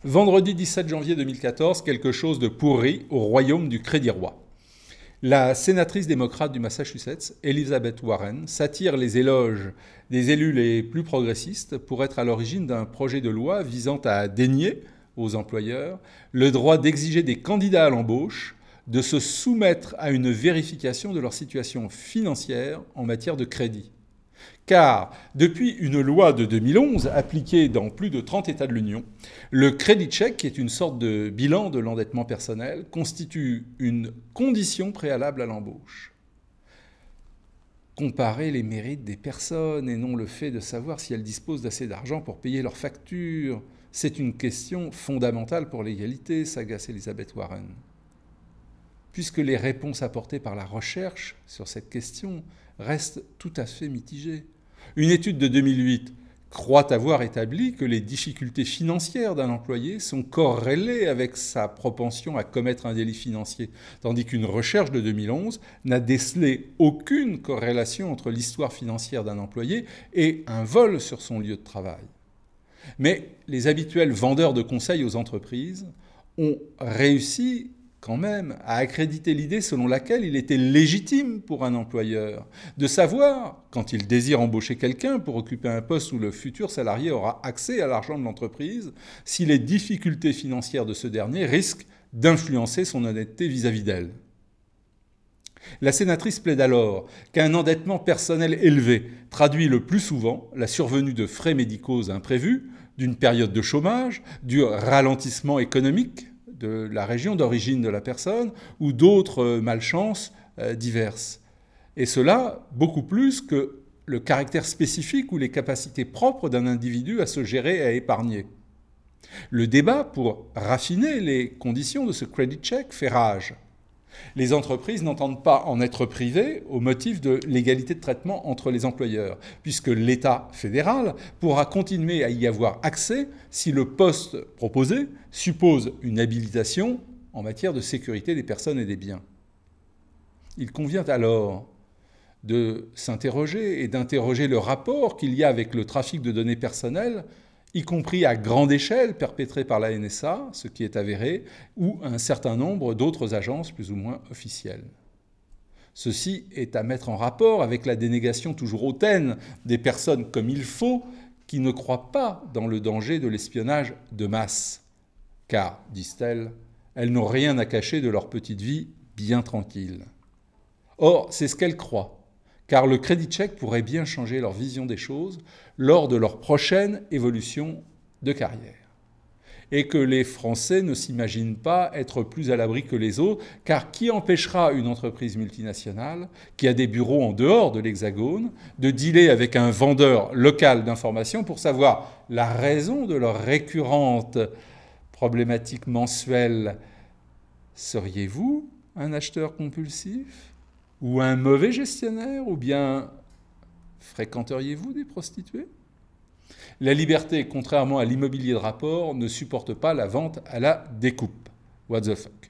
Vendredi 17 janvier 2014, quelque chose de pourri au royaume du Crédit Roi. La sénatrice démocrate du Massachusetts, Elizabeth Warren, s'attire les éloges des élus les plus progressistes pour être à l'origine d'un projet de loi visant à dénier aux employeurs le droit d'exiger des candidats à l'embauche de se soumettre à une vérification de leur situation financière en matière de crédit. Car depuis une loi de 2011 appliquée dans plus de 30 États de l'Union, le credit check, qui est une sorte de bilan de l'endettement personnel, constitue une condition préalable à l'embauche. Comparer les mérites des personnes et non le fait de savoir si elles disposent d'assez d'argent pour payer leurs factures, c'est une question fondamentale pour l'égalité, s'agace Elizabeth Warren. Puisque les réponses apportées par la recherche sur cette question restent tout à fait mitigées. Une étude de 2008 croit avoir établi que les difficultés financières d'un employé sont corrélées avec sa propension à commettre un délit financier, tandis qu'une recherche de 2011 n'a décelé aucune corrélation entre l'histoire financière d'un employé et un vol sur son lieu de travail. Mais les habituels vendeurs de conseils aux entreprises ont réussi quand même à accréditer l'idée selon laquelle il était légitime pour un employeur de savoir, quand il désire embaucher quelqu'un pour occuper un poste où le futur salarié aura accès à l'argent de l'entreprise, si les difficultés financières de ce dernier risquent d'influencer son honnêteté vis-à-vis d'elle. La sénatrice plaide alors qu'un endettement personnel élevé traduit le plus souvent la survenue de frais médicaux imprévus, d'une période de chômage, du ralentissement économique de la région d'origine de la personne ou d'autres malchances diverses. Et cela beaucoup plus que le caractère spécifique ou les capacités propres d'un individu à se gérer et à épargner. Le débat pour raffiner les conditions de ce credit check fait rage. Les entreprises n'entendent pas en être privées au motif de l'égalité de traitement entre les employeurs, puisque l'État fédéral pourra continuer à y avoir accès si le poste proposé suppose une habilitation en matière de sécurité des personnes et des biens. Il convient alors de s'interroger et d'interroger le rapport qu'il y a avec le trafic de données personnelles, y compris à grande échelle perpétrée par la NSA, ce qui est avéré, ou un certain nombre d'autres agences plus ou moins officielles. Ceci est à mettre en rapport avec la dénégation toujours hautaine des personnes comme il faut, qui ne croient pas dans le danger de l'espionnage de masse. Car, disent-elles, elles n'ont rien à cacher de leur petite vie bien tranquille. Or, c'est ce qu'elles croient. Car le credit check pourrait bien changer leur vision des choses lors de leur prochaine évolution de carrière. Et que les Français ne s'imaginent pas être plus à l'abri que les autres, car qui empêchera une entreprise multinationale, qui a des bureaux en dehors de l'Hexagone, de dealer avec un vendeur local d'informations pour savoir la raison de leur récurrente problématique mensuelle? Seriez-vous un acheteur compulsif ? Ou un mauvais gestionnaire, ou bien fréquenteriez-vous des prostituées? La liberté, contrairement à l'immobilier de rapport, ne supporte pas la vente à la découpe. What the fuck?